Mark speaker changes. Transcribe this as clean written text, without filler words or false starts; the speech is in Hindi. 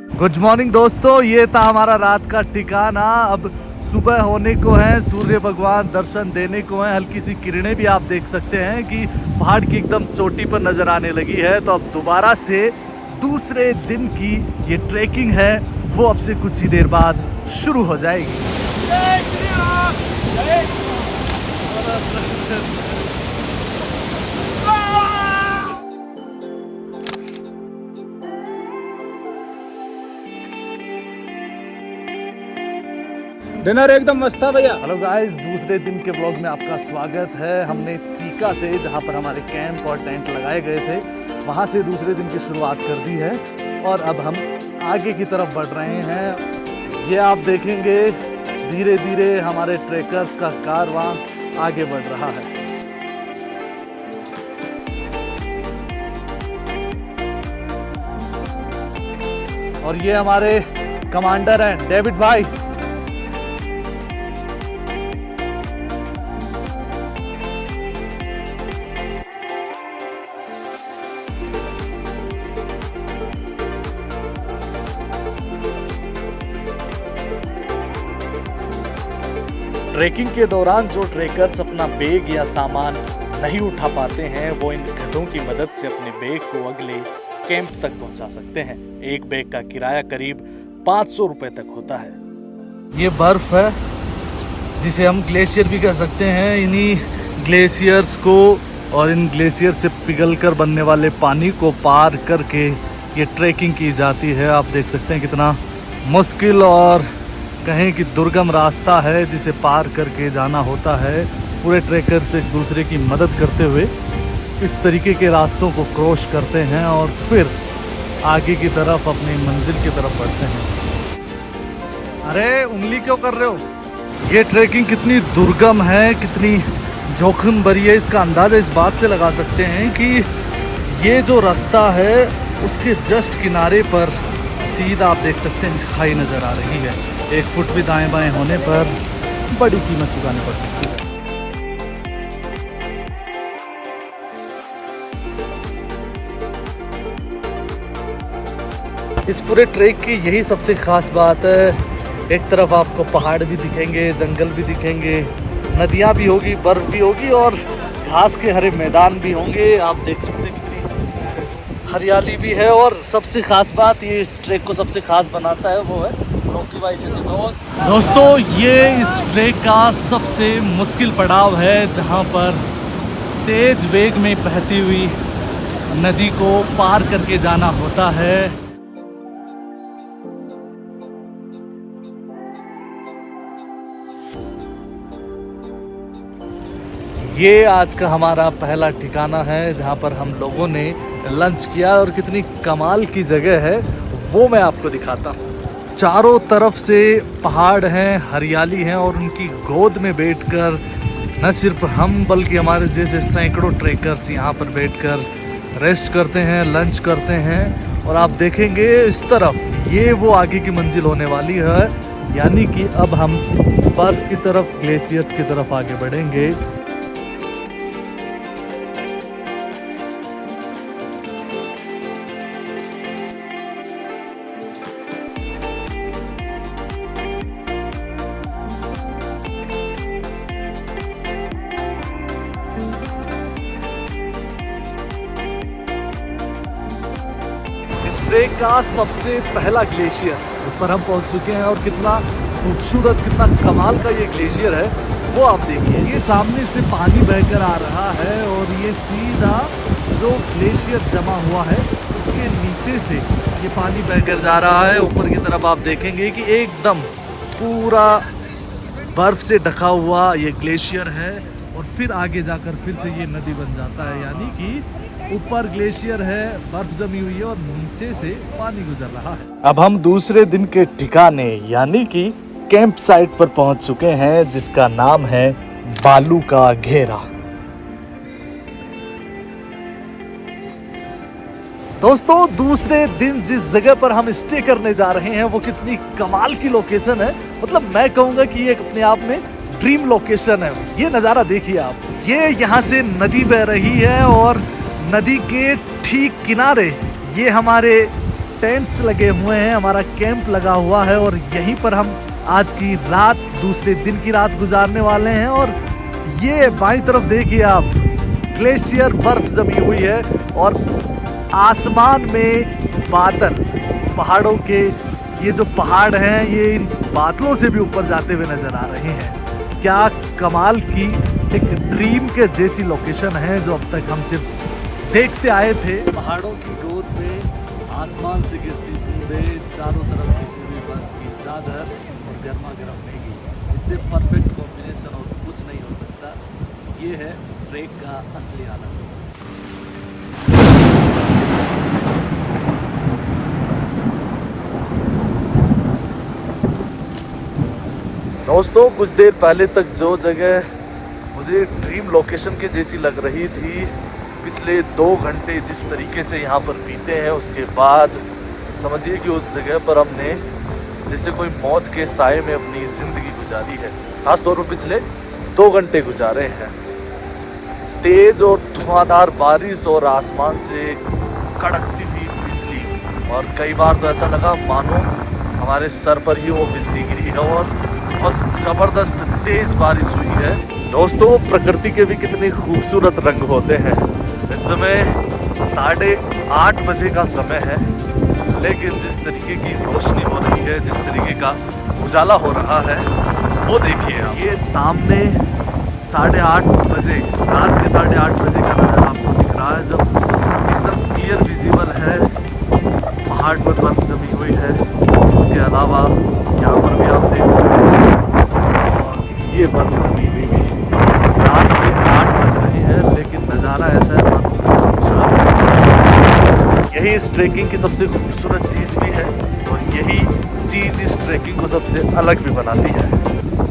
Speaker 1: गुड मॉर्निंग दोस्तों, ये था हमारा रात का ठिकाना। अब सुबह होने को है, सूर्य भगवान दर्शन देने को है। हल्की सी किरणें भी आप देख सकते हैं कि पहाड़ की एकदम चोटी पर नजर आने लगी है। तो अब दोबारा से दूसरे दिन की ये ट्रैकिंग है, वो अब से कुछ ही देर बाद शुरू हो जाएगी।
Speaker 2: डिनर एकदम मस्त था भैया।
Speaker 1: हेलो गाइस, दूसरे दिन के व्लॉग में आपका स्वागत है। हमने चीका से, जहाँ पर हमारे कैंप और टेंट लगाए गए थे, वहाँ से दूसरे दिन की शुरुआत कर दी है और अब हम आगे की तरफ बढ़ रहे हैं। ये आप देखेंगे धीरे धीरे हमारे ट्रैकर्स का कारवां आगे बढ़ रहा है। और ये हमारे कमांडर हैं डेविड भाई। ट्रैकिंग के दौरान जो ट्रैकर्स अपना बैग या सामान नहीं उठा पाते हैं, वो इन गधों की मदद से अपने बैग को अगले कैंप तक पहुंचा सकते हैं। एक बैग का किराया करीब 500 रुपए तक होता है। ये बर्फ है, जिसे हम ग्लेशियर भी कह सकते हैं। इन्हीं ग्लेशियर्स को और इन ग्लेशियर से पिघलकर बनने वाले पानी को पार करके ये ट्रैकिंग की जाती है। आप देख सकते हैं कितना मुश्किल और कहें कि दुर्गम रास्ता है, जिसे पार करके जाना होता है। पूरे ट्रैकर्स एक दूसरे की मदद करते हुए इस तरीके के रास्तों को क्रॉस करते हैं और फिर आगे की तरफ अपनी मंजिल की तरफ बढ़ते हैं। अरे उंगली क्यों कर रहे हो? ये ट्रैकिंग कितनी दुर्गम है, कितनी जोखिम भरी है, इसका अंदाज़ा इस बात से लगा सकते हैं कि ये जो रास्ता है उसके जस्ट किनारे पर सीधा आप देख सकते हैं खाई नज़र आ रही है। 1 फुट भी दाएं बाएं होने पर बड़ी कीमत चुकानी पड़ सकती है। इस पूरे ट्रैक की यही सबसे खास बात है। एक तरफ आपको पहाड़ भी दिखेंगे, जंगल भी दिखेंगे, नदियां भी होगी, बर्फ भी होगी और घास के हरे मैदान भी होंगे। आप देख सकते हैं कितनी हरियाली भी है। और सबसे खास बात, ये इस ट्रैक को सबसे खास बनाता है, वो है रॉकी भाई जैसे दोस्तों, ये इस ट्रैक का सबसे मुश्किल पड़ाव है, जहाँ पर तेज वेग में बहती हुई नदी को पार करके जाना होता है। ये आज का हमारा पहला ठिकाना है, जहाँ पर हम लोगों ने लंच किया और कितनी कमाल की जगह है वो मैं आपको दिखाता हूँ। चारों तरफ से पहाड़ हैं, हरियाली है और उनकी गोद में बैठकर न सिर्फ हम बल्कि हमारे जैसे सैकड़ों ट्रैकर्स यहाँ पर बैठकर रेस्ट करते हैं, लंच करते हैं। और आप देखेंगे इस तरफ, ये वो आगे की मंजिल होने वाली है, यानी कि अब हम बर्फ की तरफ, ग्लेशियर्स की तरफ आगे बढ़ेंगे। इस ट्रैक का सबसे पहला ग्लेशियर, उस पर हम पहुंच चुके हैं और कितना खूबसूरत, कितना कमाल का ये ग्लेशियर है वो आप देखिए। ये सामने से पानी बहकर आ रहा है और ये सीधा जो ग्लेशियर जमा हुआ है उसके नीचे से ये पानी बहकर जा रहा है। ऊपर की तरफ आप देखेंगे कि एकदम पूरा बर्फ से ढका हुआ ये ग्लेशियर है और फिर आगे जाकर फिर से ये नदी बन जाता है, यानी कि ऊपर ग्लेशियर है, बर्फ जमी हुई है और नीचे से पानी गुजर रहा है। अब हम दूसरे दिन के ठिकाने यानी कि कैंप साइट पर पहुंच चुके हैं, जिसका नाम है बालू का घेरा। दोस्तों, दूसरे दिन जिस जगह पर हम स्टे करने जा रहे हैं वो कितनी कमाल की लोकेशन है। मतलब मैं कहूंगा कि ये अपने आप में ड्रीम लोकेशन है। ये नज़ारा देखिए आप, ये यहाँ से नदी बह रही है और नदी के ठीक किनारे ये हमारे टेंट्स लगे हुए हैं, हमारा कैंप लगा हुआ है और यहीं पर हम आज की रात, दूसरे दिन की रात गुजारने वाले हैं। और ये बाईं तरफ देखिए आप, ग्लेशियर बर्फ जमी हुई है और आसमान में बादल, पहाड़ों के ये जो पहाड़ हैं ये इन बादलों से भी ऊपर जाते हुए नजर आ रहे हैं। क्या कमाल की एक ड्रीम के जैसी लोकेशन है जो अब तक हम सिर्फ देखते आए थे। पहाड़ों की गोद में आसमान से गिरती बूंदें, चारों तरफ बिछी हुई बर्फ की चादर और गर्मा गर्म मैगी, इससे परफेक्ट कॉम्बिनेशन और कुछ नहीं हो सकता। ये है ट्रेक का असली आनंद। दोस्तों, कुछ देर पहले तक जो जगह मुझे ड्रीम लोकेशन के जैसी लग रही थी, पिछले 2 घंटे जिस तरीके से यहाँ पर बीते हैं, उसके बाद समझिए कि उस जगह पर हमने जैसे कोई मौत के साए में अपनी ज़िंदगी गुजारी है। खास तौर पर पिछले 2 घंटे गुजारे हैं। तेज़ और धुआंधार बारिश और आसमान से कड़कती हुई बिजली, और कई बार तो ऐसा लगा मानो हमारे सर पर ही वो बिजली गिरी है और बहुत ज़बरदस्त तेज़ बारिश हुई है। दोस्तों, प्रकृति के भी कितने खूबसूरत रंग होते हैं। इस समय 8:30 बजे का समय है, लेकिन जिस तरीके की रोशनी हो रही है, जिस तरीके का उजाला हो रहा है, वो देखिए आप। ये सामने 8:30 बजे, रात के 8:30 बजे का नज़ारा आपको दिख रहा है, जब एकदम क्लियर विजिबल है, पहाड़ पर बर्फ जमी हुई है। इसके अलावा यहाँ पर भी आप देख सकते हैं, और ये बर्फ जमी हुई भी रात के 8 बज रहे हैं, लेकिन नज़ारा ऐसा है मानो शाम के। यही इस ट्रैकिंग की सबसे खूबसूरत चीज़ भी है, और यही चीज़ इस ट्रैकिंग को सबसे अलग भी बनाती है।